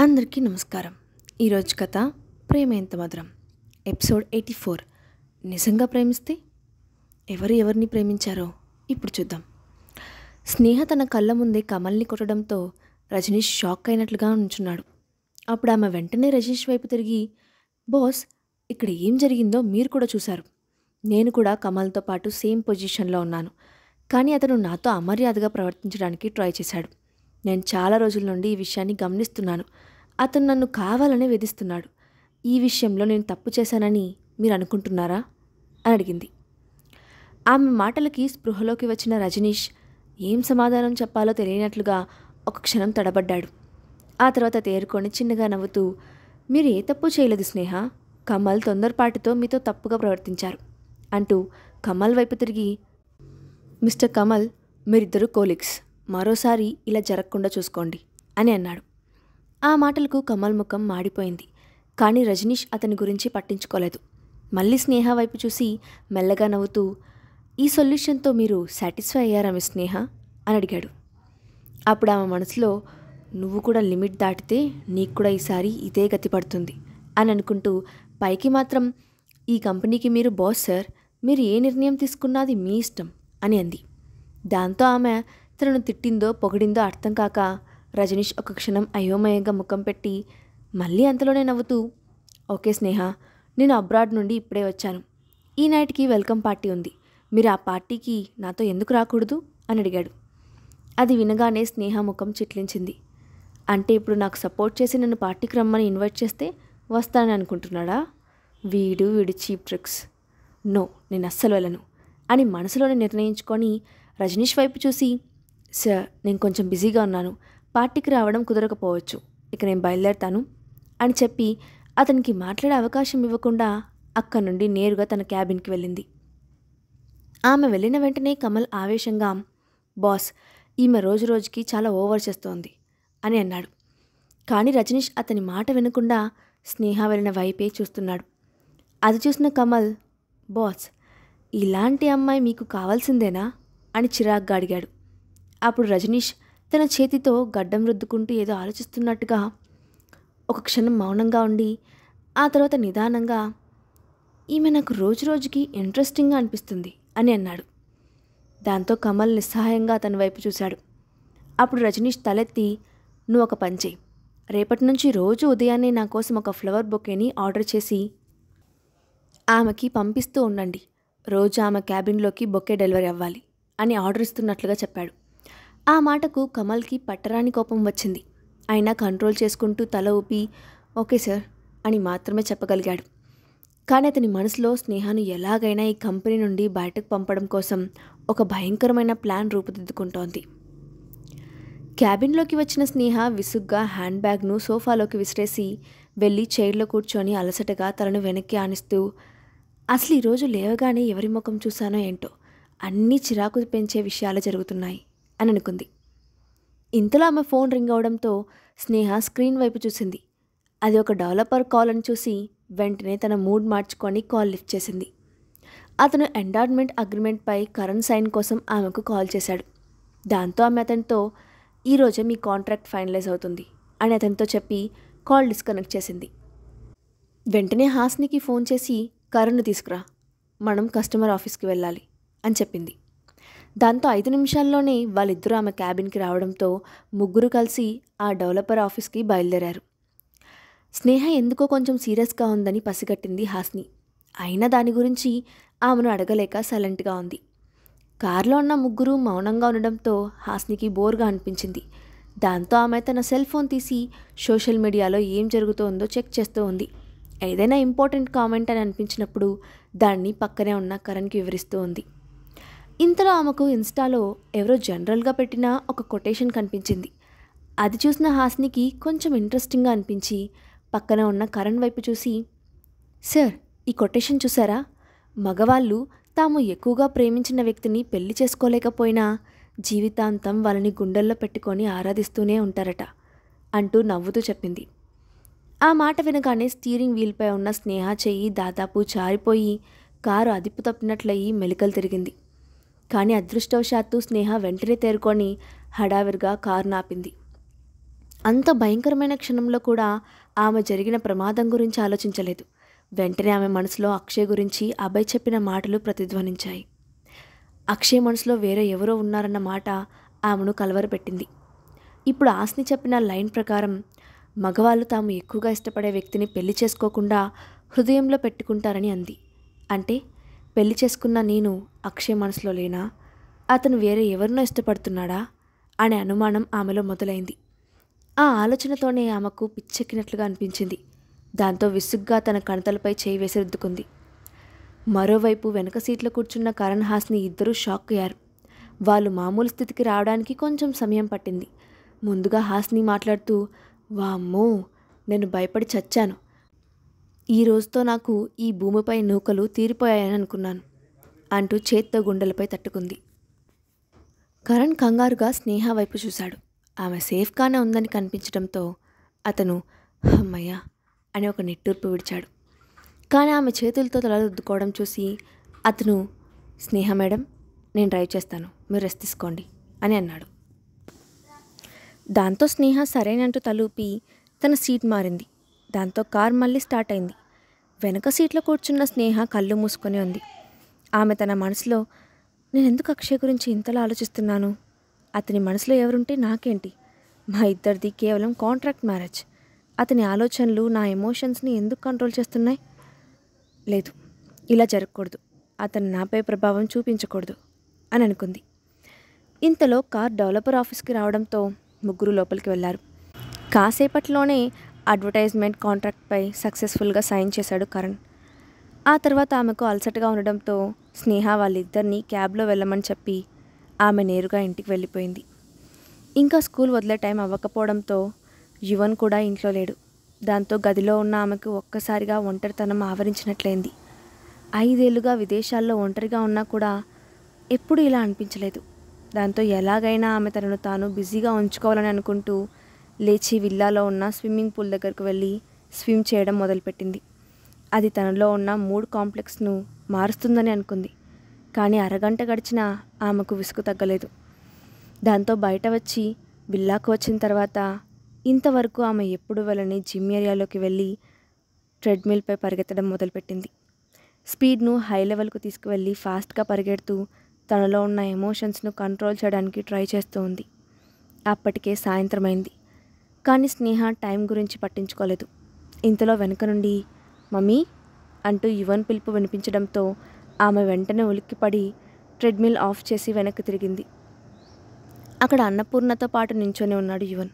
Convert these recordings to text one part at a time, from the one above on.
అందరికీ నమస్కారం. ఈరోజు కథ ప్రేమ ఎంత మధురం, ఎపిసోడ్ 84. నిజంగా ప్రేమిస్తే ఎవరు ఎవరిని ప్రేమించారో ఇప్పుడు చూద్దాం. స్నేహ తన కళ్ళ ముందే కమల్ని కొట్టడంతో రజనీష్ షాక్ అయినట్లుగా ఉంచున్నాడు. అప్పుడు ఆమె వెంటనే రజనీష్ వైపు తిరిగి, బాస్, ఇక్కడ ఏం జరిగిందో మీరు కూడా చూశారు. నేను కూడా కమల్తో పాటు సేమ్ పొజిషన్లో ఉన్నాను. కానీ అతను నాతో అమర్యాదగా ప్రవర్తించడానికి ట్రై చేశాడు. నేను చాలా రోజుల నుండి ఈ విషయాన్ని గమనిస్తున్నాను. అతను నన్ను కావాలనే వేధిస్తున్నాడు. ఈ విషయంలో నేను తప్పు చేశానని మీరు అనుకుంటున్నారా అని అడిగింది. ఆమె మాటలకి స్పృహలోకి వచ్చిన రజనీష్ ఏం సమాధానం చెప్పాలో తెలియనట్లుగా ఒక క్షణం తడబడ్డాడు. ఆ తర్వాత తేరుకొని చిన్నగా నవ్వుతూ, మీరు ఏ తప్పు చేయలేదు స్నేహ, కమల్ తొందరపాటుతో మీతో తప్పుగా ప్రవర్తించారు అంటూ కమల్ వైపు తిరిగి, మిస్టర్ కమల్, మీరిద్దరూ కోలీగ్స్, మరోసారి ఇలా జరగకుండా చూసుకోండి అని అన్నాడు. ఆ మాటలకు కమల్ ముఖం మాడిపోయింది. కానీ రజనీష్ అతని గురించి పట్టించుకోలేదు. మళ్ళీ స్నేహ వైపు చూసి మెల్లగా నవ్వుతూ, ఈ సొల్యూషన్తో మీరు సాటిస్ఫై అయ్యారా మిస్ స్నేహ అని అడిగాడు. అప్పుడు ఆమె మనసులో, నువ్వు కూడా లిమిట్ దాటితే నీకు కూడా ఈసారి ఇదే గతి పడుతుంది అని అనుకుంటూ పైకి మాత్రం, ఈ కంపెనీకి మీరు బాస్ సార్, మీరు ఏ నిర్ణయం తీసుకున్నది మీ ఇష్టం అని అంది. దాంతో ఆమె తనను తిట్టిందో పొగిడిందో అర్థం కాక రజనీష్ ఒక క్షణం అయోమయంగా ముఖం పెట్టి మళ్ళీ అంతలోనే నవ్వుతూ, ఓకే స్నేహ, నేను అబ్రాడ్ నుండి ఇప్పుడే వచ్చాను. ఈ నైట్కి వెల్కమ్ పార్టీ ఉంది. మీరు ఆ పార్టీకి నాతో ఎందుకు రాకూడదు అని అడిగాడు. అది వినగానే స్నేహ ముఖం చిట్లించింది. అంటే ఇప్పుడు నాకు సపోర్ట్ చేసి నన్ను పార్టీకి రమ్మని ఇన్వైట్ చేస్తే వస్తానని అనుకుంటున్నాడా? వీడి చీప్ ట్రిక్స్. నో, నేను అస్సలు వెళ్ళను అని మనసులోనే నిర్ణయించుకొని రజనీష్ వైపు చూసి, సార్, నేను కొంచెం బిజీగా ఉన్నాను, పార్టీకి రావడం కుదరకపోవచ్చు, ఇక నేను బయలుదేరుతాను అని చెప్పి అతనికి మాట్లాడే అవకాశం ఇవ్వకుండా అక్కడి నుండి నేరుగా తన క్యాబిన్కి వెళ్ళింది. ఆమె వెళ్ళిన వెంటనే కమల్ ఆవేశంగా, బాస్, ఈమె రోజు రోజుకి చాలా ఓవర్ చేస్తోంది అని అన్నాడు. కానీ రజనీష్ అతని మాట వినకుండా స్నేహ వెళ్ళిన వైపే చూస్తున్నాడు. అది చూసిన కమల్, బాస్, ఇలాంటి అమ్మాయి మీకు కావాల్సిందేనా అని చిరాగ్గా అడిగాడు. అప్పుడు రజనీష్ తన చేతితో గడ్డం రుద్దుకుంటూ ఏదో ఆలోచిస్తున్నట్టుగా ఒక క్షణం మౌనంగా ఉండి ఆ తర్వాత నిదానంగా, ఈమె నాకు రోజు రోజుకి ఇంట్రెస్టింగ్గా అనిపిస్తుంది అని అన్నాడు. దాంతో కమల్ నిస్సహాయంగా అతని వైపు చూశాడు. అప్పుడు రజనీష్ తలెత్తి, నువ్వు ఒక పని చేయి, రేపటి నుంచి రోజు ఉదయాన్నే నా కోసం ఒక ఫ్లవర్ బొకేని ఆర్డర్ చేసి ఆమెకి పంపిస్తూ ఉండండి. రోజు ఆమె క్యాబిన్లోకి బొకే డెలివరీ అవ్వాలి అని ఆర్డర్ ఇస్తున్నట్లుగా చెప్పాడు. ఆ మాటకు కమల్కి పట్టరాని కోపం వచ్చింది. అయినా కంట్రోల్ చేసుకుంటూ తల ఊపి, ఓకే సార్ అని మాత్రమే చెప్పగలిగాడు. కానీ అతని మనసులో స్నేహను ఎలాగైనా ఈ కంపెనీ నుండి బయటకు పంపడం కోసం ఒక భయంకరమైన ప్లాన్ రూపుదిద్దుకుంటోంది. క్యాబిన్లోకి వచ్చిన స్నేహ విసుగ్గా హ్యాండ్ బ్యాగ్ను సోఫాలోకి విసిరేసి వెళ్ళి చైర్లో కూర్చొని అలసటగా తలను వెనక్కి ఆనిస్తూ, అసలు ఈరోజు లేవగానే ఎవరి ముఖం చూశానో ఏంటో, అన్నీ చిరాకు పెంచే విషయాలు జరుగుతున్నాయి అని అనుకుంది. ఇంతలో ఆమె ఫోన్ రింగ్ అవడంతో స్నేహ స్క్రీన్ వైపు చూసింది. అది ఒక డెవలపర్ కాల్ అని చూసి వెంటనే తన మూడ్ మార్చుకొని కాల్ లిఫ్ట్ చేసింది. అతను ఎండార్మెంట్ అగ్రిమెంట్పై కరెంట్ సైన్ కోసం ఆమెకు కాల్ చేశాడు. దాంతో ఆమె అతనితో, ఈరోజే మీ కాంట్రాక్ట్ ఫైనలైజ్ అవుతుంది అని అతనితో చెప్పి కాల్ డిస్కనెక్ట్ చేసింది. వెంటనే హాస్నికి ఫోన్ చేసి, కరెంటు తీసుకురా, మనం కస్టమర్ ఆఫీస్కి వెళ్ళాలి అని చెప్పింది. దాంతో 5 నిమిషాల్లోనే వాళ్ళిద్దరూ ఆమె క్యాబిన్కి రావడంతో ముగ్గురు కలిసి ఆ డెవలపర్ ఆఫీస్కి బయలుదేరారు. స్నేహ ఎందుకో కొంచెం సీరియస్గా ఉందని పసిగట్టింది హాస్ని. అయినా దాని గురించి ఆమెను అడగలేక సైలెంట్గా ఉంది. కారులో ఉన్న ముగ్గురు మౌనంగా ఉండడంతో హాస్నికి బోర్గా అనిపించింది. దాంతో ఆమె తన సెల్ ఫోన్ తీసి సోషల్ మీడియాలో ఏం జరుగుతోందో చెక్ చేస్తూ ఉంది. ఏదైనా ఇంపార్టెంట్ కామెంట్ అని అనిపించినప్పుడు దాన్ని పక్కనే ఉన్న కరణ్కి వివరిస్తూ ఉంది. ఇంతలో ఆమెకు ఇన్స్టాలో ఎవరో జనరల్గా పెట్టిన ఒక కొటేషన్ కనిపించింది. అది చూసిన హాస్నికి కొంచెం ఇంట్రెస్టింగ్గా అనిపించి పక్కన ఉన్న కరణ్ వైపు చూసి, సార్, ఈ కొటేషన్ చూసారా? మగవాళ్ళు తాము ఎక్కువగా ప్రేమించిన వ్యక్తిని పెళ్లి చేసుకోలేకపోయినా జీవితాంతం వాళ్ళని గుండెల్లో పెట్టుకొని ఆరాధిస్తూనే ఉంటారట అంటూ నవ్వుతూ చెప్పింది. ఆ మాట వినగానే స్టీరింగ్ వీల్పై ఉన్న స్నేహ చెయ్యి దాదాపు జారిపోయి కారు అదుపు తప్పినట్లయి మెలికలు తిరిగింది. కానీ అదృష్టవశాత్తు స్నేహ వెంటనే తేరుకొని హడావిడిగా కారు నాపింది. అంత భయంకరమైన క్షణంలో కూడా ఆమె జరిగిన ప్రమాదం గురించి ఆలోచించలేదు. వెంటనే ఆమె మనసులో అక్షయ్ గురించి అభయ్ చెప్పిన మాటలు ప్రతిధ్వనించాయి. అక్షయ్ మనసులో వేరే ఎవరో ఉన్నారన్న మాట ఆమెను కలవరపెట్టింది. ఇప్పుడు ఆస్ని చెప్పిన లైన్ ప్రకారం మగవాళ్ళు తాము ఎక్కువగా ఇష్టపడే వ్యక్తిని పెళ్లి చేసుకోకుండా హృదయంలో పెట్టుకుంటారని అంది. అంటే పెళ్లి చేసుకున్న నేను అక్షయ్ మనసులో లేనా? అతను వేరే ఎవరినో ఇష్టపడుతున్నాడా అనే అనుమానం ఆమెలో మొదలైంది. ఆ ఆలోచనతోనే ఆమెకు పిచ్చెక్కినట్లుగా అనిపించింది. దాంతో విసుగ్గా తన కణతలపై చేయి వేసి రుద్దుకుంది. మరోవైపు వెనక సీట్లో కూర్చున్న కరణ్ హాస్ని ఇద్దరూ షాక్ అయ్యారు. వాళ్ళు మామూలు స్థితికి రావడానికి కొంచెం సమయం పట్టింది. ముందుగా హాస్ని మాట్లాడుతూ, వామ్మో, నేను భయపడి చచ్చాను. ఈ రోజుతో నాకు ఈ భూమిపై నూకలు తీరిపోయాయని అనుకున్నాను అంటూ చేత్తో గుండెలపై తట్టుకుంది. కరణ్ కంగారుగా స్నేహ వైపు చూశాడు. ఆమె సేఫ్గానే ఉందని కనిపించడంతో అతను అమ్మయ్య అని ఒక నిట్టూర్పు విడిచాడు. కానీ ఆమె చేతులతో తల రుద్దుకోవడం చూసి అతను, స్నేహ మేడం, నేను డ్రైవ్ చేస్తాను, మీరు రెస్ట్ తీసుకోండి అని అన్నాడు. దాంతో స్నేహ సరేనంటూ తలూపి తన సీట్ మారింది. దాంతో కార్ మళ్ళీ స్టార్ట్ అయింది. వెనక సీట్లో కూర్చున్న స్నేహ కళ్ళు మూసుకొని ఉంది. ఆమె తన మనసులో, నేనెందుకు అక్షయ్ గురించి ఇంతలా ఆలోచిస్తున్నాను? అతని మనసులో ఎవరుంటే నాకేంటి? మా ఇద్దరిది కేవలం కాంట్రాక్ట్ మ్యారేజ్. అతని ఆలోచనలు నా ఎమోషన్స్ని ఎందుకు కంట్రోల్ చేస్తున్నాయి? లేదు, ఇలా జరగకూడదు. అతను నాపై ప్రభావం చూపించకూడదు అని అనుకుంది. ఇంతలో కార్ డెవలపర్ ఆఫీస్కి రావడంతో ముగ్గురు లోపలికి వెళ్ళారు. కాసేపట్లోనే అడ్వర్టైజ్మెంట్ కాంట్రాక్ట్పై సక్సెస్ఫుల్గా సైన్ చేశాడు కరణ్. ఆ తర్వాత ఆమెకు అలసటగా ఉండడంతో స్నేహ వాళ్ళిద్దరినీ క్యాబ్లో వెళ్ళమని చెప్పి ఆమె నేరుగా ఇంటికి వెళ్ళిపోయింది. ఇంకా స్కూల్ వదిలే టైం అవ్వకపోవడంతో యువన్ కూడా ఇంట్లో లేడు. దాంతో గదిలో ఉన్న ఆమెకు ఒక్కసారిగా ఒంటరితనం ఆవరించినట్లయింది. 5 ఏళ్లుగా విదేశాల్లో ఒంటరిగా ఉన్నా కూడా ఎప్పుడూ ఇలా అనిపించలేదు. దాంతో ఎలాగైనా ఆమె తనను తాను బిజీగా ఉంచుకోవాలని అనుకుంటూ లేచి విల్లాలో ఉన్న స్విమ్మింగ్ పూల్ దగ్గరకు వెళ్ళి స్విమ్ చేయడం మొదలుపెట్టింది. అది తనలో ఉన్న మూడ్ కాంప్లెక్స్ను మారుస్తుందని అనుకుంది. కానీ అరగంట గడిచినా ఆమెకు విసుగు తగ్గలేదు. దాంతో బయట వచ్చి విల్లాకు వచ్చిన తర్వాత ఇంతవరకు ఆమె ఎప్పుడు వెళ్ళని జిమ్ ఏరియాలోకి వెళ్ళి ట్రెడ్మిల్పై పరిగెత్తడం మొదలుపెట్టింది. స్పీడ్ను హై లెవెల్కు తీసుకువెళ్ళి ఫాస్ట్గా పరిగెడుతూ తనలో ఉన్న ఎమోషన్స్ను కంట్రోల్ చేయడానికి ట్రై చేస్తూ ఉంది. అప్పటికే సాయంత్రమైంది. కానీ స్నేహ టైం గురించి పట్టించుకోలేదు. ఇంతలో వెనుక నుండి మమ్మీ అంటూ యువన్ పిలుపు వినిపించడంతో ఆమె వెంటనే ఉలిక్కిపడి ట్రెడ్మిల్ ఆఫ్ చేసి వెనక్కి తిరిగింది. అక్కడ అన్నపూర్ణతో పాటు నించొని ఉన్నాడు యువన్.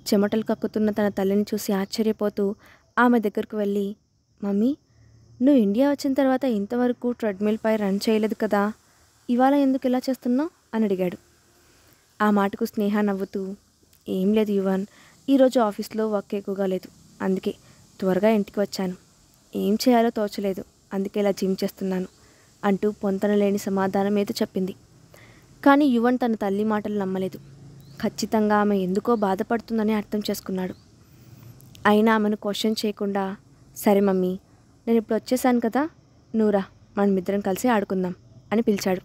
చెమటలు కక్కుతున్న తన తల్లిని చూసి ఆశ్చర్యపోతూ ఆమె దగ్గరకు వెళ్ళి, మమ్మీ, నువ్వు ఇండియా వచ్చిన తర్వాత ఇంతవరకు ట్రెడ్మిల్పై రన్ చేయలేదు కదా, ఇవాళ ఎందుకు ఇలా చేస్తున్నావు అని అడిగాడు. ఆ మాటకు స్నేహ నవ్వుతూ, ఏం లేదు యువన్, ఈరోజు ఆఫీస్లో వర్క్ ఎక్కువగా లేదు, అందుకే త్వరగా ఇంటికి వచ్చాను. ఏం చేయాలో తోచలేదు, అందుకే ఇలా జిమ్ చేస్తున్నాను అంటూ పొంతనలేని సమాధానం ఏదో చెప్పింది. కానీ యువన్ తన తల్లి మాటలు నమ్మలేదు. ఖచ్చితంగా ఆమె ఎందుకో బాధపడుతుందని అర్థం చేసుకున్నాడు. అయినా ఆమెను క్వశ్చన్ చేయకుండా, సరే మమ్మీ, నేను ఇప్పుడు వచ్చేసాను కదా, నువ్వురా, మనమిద్దరం కలిసి ఆడుకుందాం అని పిలిచాడు.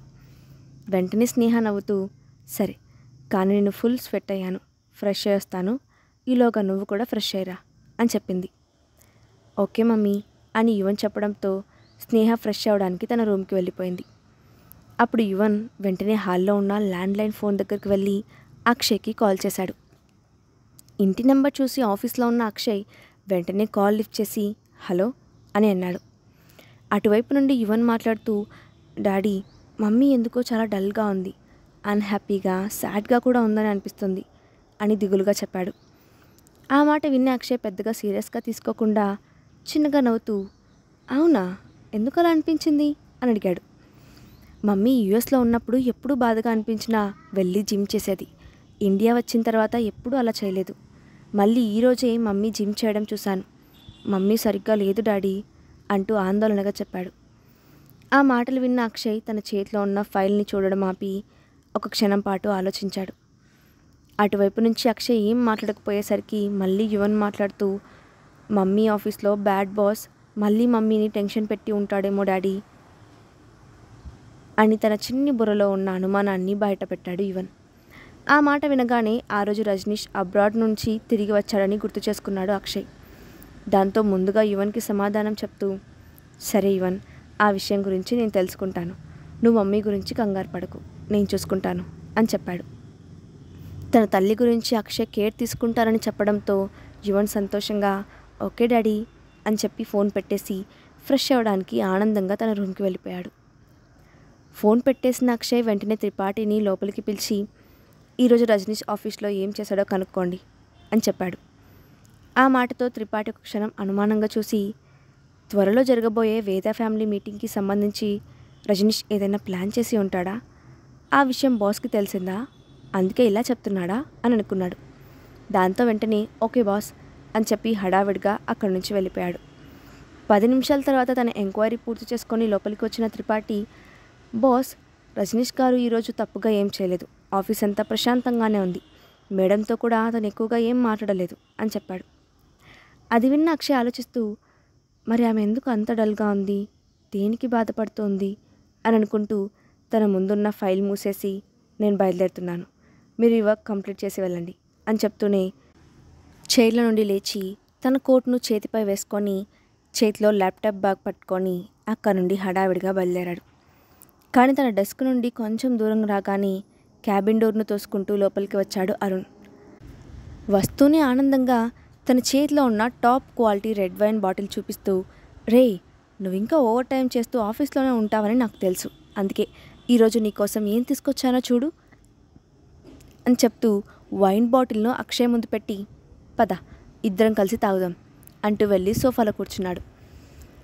వెంటనే స్నేహ నవ్వుతూ, సరే, కానీ నేను ఫుల్ స్వెట్ అయ్యాను, ఫ్రెష్ అయ్యి వస్తాను, ఈలోగా నువ్వు కూడా ఫ్రెష్ అయ్యరా అని చెప్పింది. ఓకే మమ్మీ అని యువన్ చెప్పడంతో స్నేహ ఫ్రెష్ అవ్వడానికి తన రూమ్కి వెళ్ళిపోయింది. అప్పుడు యువన్ వెంటనే హాల్లో ఉన్న ల్యాండ్లైన్ ఫోన్ దగ్గరికి వెళ్ళి అక్షయ్కి కాల్ చేశాడు. ఇంటి నెంబర్ చూసి ఆఫీస్లో ఉన్న అక్షయ్ వెంటనే కాల్ లిఫ్ట్ చేసి హలో అని అన్నాడు. అటువైపు నుండి యువన్ మాట్లాడుతూ, డాడీ, మమ్మీ ఎందుకో చాలా డల్గా ఉంది, అన్హ్యాపీగా, సాడ్గా కూడా ఉందని అనిపిస్తుంది అని దిగులుగా చెప్పాడు. ఆ మాట విన్న అక్షయ్ పెద్దగా సీరియస్గా తీసుకోకుండా చిన్నగా నవ్వుతూ, అవునా, ఎందుకు అలా అనిపించింది అని అడిగాడు. మమ్మీ యూఎస్లో ఉన్నప్పుడు ఎప్పుడూ బాధగా అనిపించినా వెళ్ళి జిమ్ చేసేది. ఇండియా వచ్చిన తర్వాత ఎప్పుడూ అలా చేయలేదు. మళ్ళీ ఈరోజే మమ్మీ జిమ్ చేయడం చూశాను. మమ్మీ సరిగ్గా లేదు డాడీ అంటూ ఆందోళనగా చెప్పాడు. ఆ మాటలు విన్న అక్షయ్ తన చేతిలో ఉన్న ఫైల్ని చూడడం ఆపి ఒక క్షణం పాటు ఆలోచించాడు. అటువైపు నుంచి అక్షయ్ ఏం మాట్లాడకపోయేసరికి మళ్ళీ యువన్ మాట్లాడుతూ, మమ్మీ ఆఫీస్లో బ్యాడ్ బాస్ మళ్ళీ మమ్మీని టెన్షన్ పెట్టి ఉంటాడేమో డాడీ అని తన చిన్ని బుర్రలో ఉన్న అనుమానాన్ని బయటపెట్టాడు యువన్. ఆ మాట వినగానే ఆ రోజు రజనీష్ అబ్రాడ్ నుంచి తిరిగి వచ్చాడని గుర్తు చేసుకున్నాడు అక్షయ్. దాంతో ముందుగా యువన్కి సమాధానం చెప్తూ, సరే యువన్, ఆ విషయం గురించి నేను తెలుసుకుంటాను. నువ్వు మమ్మీ గురించి కంగారు పడకు, నేను చూసుకుంటాను అని చెప్పాడు. తన తల్లి గురించి అక్షయ్ కేర్ తీసుకుంటారని చెప్పడంతో యువన్ సంతోషంగా ఓకే డాడీ అని చెప్పి ఫోన్ పెట్టేసి ఫ్రెష్ అవ్వడానికి ఆనందంగా తన రూమ్కి వెళ్ళిపోయాడు. ఫోన్ పెట్టేసిన అక్షయ్ వెంటనే త్రిపాఠిని లోపలికి పిలిచి, ఈరోజు రజనీష్ ఆఫీస్లో ఏం చేశాడో కనుక్కోండి అని చెప్పాడు. ఆ మాటతో త్రిపాఠి ఒక క్షణం అనుమానంగా చూసి, త్వరలో జరగబోయే వేద ఫ్యామిలీ మీటింగ్కి సంబంధించి రజనీష్ ఏదైనా ప్లాన్ చేసి ఉంటాడా? ఆ విషయం బాస్కి తెలిసిందా? అందుకే ఇలా చెప్తున్నాడా అని అనుకున్నాడు. దాంతో వెంటనే ఓకే బాస్ అని చెప్పి హడావిడిగా అక్కడి నుంచి వెళ్ళిపోయాడు. 10 నిమిషాల తర్వాత తన ఎంక్వైరీ పూర్తి చేసుకొని లోపలికి వచ్చిన త్రిపాఠి, బాస్, రజనీష్ గారు ఈరోజు తప్పుగా ఏం చేయలేదు, ఆఫీస్ అంతా ప్రశాంతంగానే ఉంది, మేడంతో కూడా అతను ఎక్కువగా ఏం మాట్లాడలేదు అని చెప్పాడు. అది విన్న అక్షయ్ ఆలోచిస్తూ, మరి ఆమె ఎందుకు అంత డల్గా ఉంది, దేనికి బాధపడుతోంది అని అనుకుంటూ తన ముందున్న ఫైల్ మూసేసి, నేను బయలుదేరుతున్నాను, మీరు ఈ వర్క్ కంప్లీట్ చేసి వెళ్ళండి అని చెప్తూనే చైర్ల నుండి లేచి తన కోట్ను చేతిపై వేసుకొని చేతిలో ల్యాప్టాప్ బ్యాగ్ పట్టుకొని అక్కడి నుండి హడావిడిగా బయలుదేరాడు. కానీ తన డెస్క్ నుండి కొంచెం దూరం రాగానే క్యాబిన్ డోర్ను తోసుకుంటూ లోపలికి వచ్చాడు అరుణ్. వస్తూనే ఆనందంగా తన చేతిలో ఉన్న top quality red wine bottle చూపిస్తూ, రే, నువ్వు ఇంకా ఓవర్ టైం చేస్తూ ఆఫీస్లోనే ఉంటావని నాకు తెలుసు, అందుకే ఈరోజు నీకోసం ఏం తీసుకొచ్చానో చూడు అని చెప్తూ వైన్ బాటిల్ను అక్షయ్ ముందు పెట్టి, పద ఇద్దరం కలిసి తాగుదాం అంటూ వెళ్ళి సోఫాలో కూర్చున్నాడు.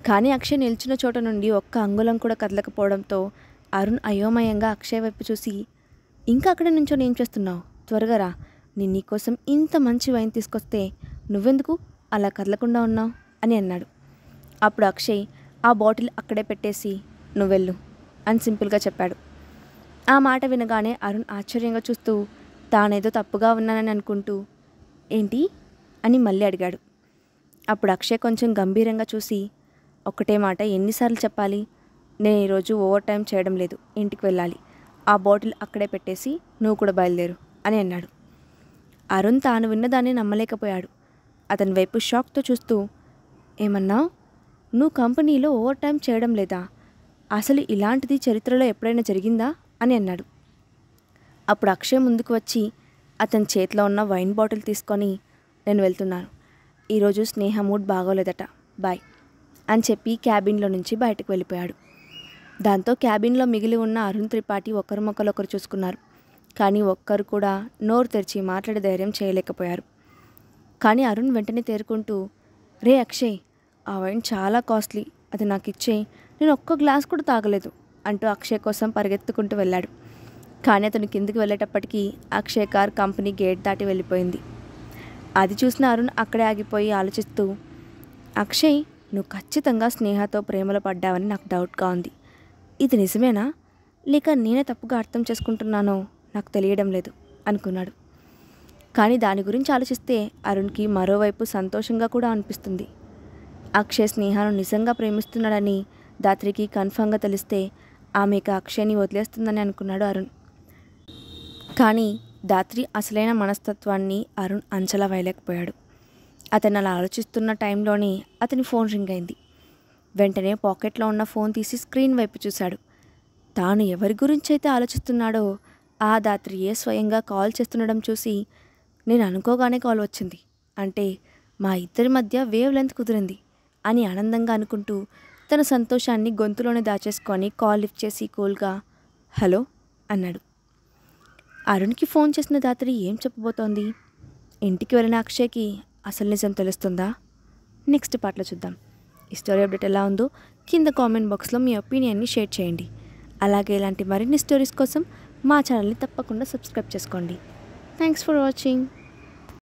కానీ అక్షయ్ నిల్చున్న చోట నుండి ఒక్క అంగుళం కూడా కదలకపోవడంతో అరుణ్ అయోమయంగా అక్షయ్ వైపు చూసి, ఇంకా అక్కడే నుంచొని ఏం చేస్తున్నావు, త్వరగా రా, నేను నీకోసం ఇంత మంచి వైన్ తీసుకొస్తే నువ్వెందుకు అలా కదలకుండా ఉన్నావు అని అన్నాడు. అప్పుడు అక్షయ్ ఆ బాటిల్ అక్కడే పెట్టేసి, నువ్వెళ్ళు అని సింపుల్గా చెప్పాడు. ఆ మాట వినగానే అరుణ్ ఆశ్చర్యంగా చూస్తూ తానేదో తప్పుగా ఉన్నానని అనుకుంటూ, ఏంటి అని మళ్ళీ అడిగాడు. అప్పుడు అక్షయ్ కొంచెం గంభీరంగా చూసి, ఒక్కటే మాట ఎన్నిసార్లు చెప్పాలి, నేను ఈరోజు ఓవర్ టైం చేయడం లేదు, ఇంటికి వెళ్ళాలి, ఆ బాటిల్ అక్కడే పెట్టేసి నువ్వు కూడా బయలుదేరు అని అన్నాడు. అరుణ్ తాను విన్నదాన్ని నమ్మలేకపోయాడు. అతని వైపు షాక్తో చూస్తూ, ఏమన్నావు, నువ్వు కంపెనీలో ఓవర్ టైం చేయడం లేదా, అసలు ఇలాంటిది చరిత్రలో ఎప్పుడైనా జరిగిందా అని అన్నాడు. అప్పుడు అక్షయ్ ముందుకు వచ్చి అతని చేతిలో ఉన్న వైన్ బాటిల్ తీసుకొని, నేను వెళ్తున్నాను, ఈరోజు స్నేహ మూడ్ బాగోలేదట, బాయ్ అని చెప్పి క్యాబిన్లో నుంచి బయటకు వెళ్ళిపోయాడు. దాంతో క్యాబిన్లో మిగిలి ఉన్న అరుణ్ త్రిపాఠి ఒకరి మొక్కలొకరు చూసుకున్నారు. కానీ ఒక్కరు కూడా నోరు తెరిచి మాట్లాడే ధైర్యం చేయలేకపోయారు. కానీ అరుణ్ వెంటనే తేరుకుంటూ, రే అక్షయ్, ఆ వైన్ చాలా కాస్ట్లీ, అది నాకు ఇచ్చే, నేను ఒక్క గ్లాస్ కూడా తాగలేదు అంటూ అక్షయ్ కోసం పరిగెత్తుకుంటూ వెళ్ళాడు. కానీ అతను కిందికి వెళ్ళేటప్పటికీ అక్షయ్ కార్ కంపెనీ గేట్ దాటి వెళ్ళిపోయింది. అది చూసిన అరుణ్ అక్కడే ఆగిపోయి ఆలోచిస్తూ, అక్షయ్, నువ్వు ఖచ్చితంగా స్నేహతో ప్రేమలో పడ్డావని నాకు డౌట్గా ఉంది, ఇది నిజమేనా, లేక నేనే తప్పుగా అర్థం చేసుకుంటున్నానో నాకు తెలియడం లేదు అనుకున్నాడు. కానీ దాని గురించి ఆలోచిస్తే అరుణ్కి మరోవైపు సంతోషంగా కూడా అనిపిస్తుంది. అక్షయ్ స్నేహను నిజంగా ప్రేమిస్తున్నాడని దాత్రికి కన్ఫర్మ్గా తెలిస్తే ఆమె ఇక అక్షయ్ని వదిలేస్తుందని అనుకున్నాడు అరుణ్. కానీ దాత్రి అసలైన మనస్తత్వాన్ని అరుణ్ అంచనా వేయలేకపోయాడు. అతను అలా ఆలోచిస్తున్న టైంలోనే అతని ఫోన్ రింగ్ అయింది. వెంటనే పాకెట్లో ఉన్న ఫోన్ తీసి స్క్రీన్ వైపు చూశాడు. తాను ఎవరి గురించి అయితే ఆలోచిస్తున్నాడో ఆ దాత్రియే స్వయంగా కాల్ చేస్తుండడం చూసి, నేను అనుకోగానే కాల్ వచ్చింది అంటే మా ఇద్దరి మధ్య వేవ్ లెంత్ కుదిరింది అని ఆనందంగా అనుకుంటూ తన సంతోషాన్ని గొంతులోనే దాచేసుకొని కాల్ లిఫ్ట్ చేసి కూల్గా హలో అన్నాడు. అరుణ్కి ఫోన్ చేసిన దాత్రి ఏం చెప్పబోతోంది? ఇంటికి వెళ్ళిన అక్షయ్కి అసలు నిజం తెలుస్తుందా? నెక్స్ట్ పార్ట్లో చూద్దాం. ఈ స్టోరీ అప్డేట్ ఎలా ఉందో కింద కామెంట్ బాక్స్లో మీ ఒపీనియన్ని షేర్ చేయండి. అలాగే ఇలాంటి మరిన్ని స్టోరీస్ కోసం మా ఛానల్ని తప్పకుండా సబ్స్క్రైబ్ చేసుకోండి. Thanks for watching.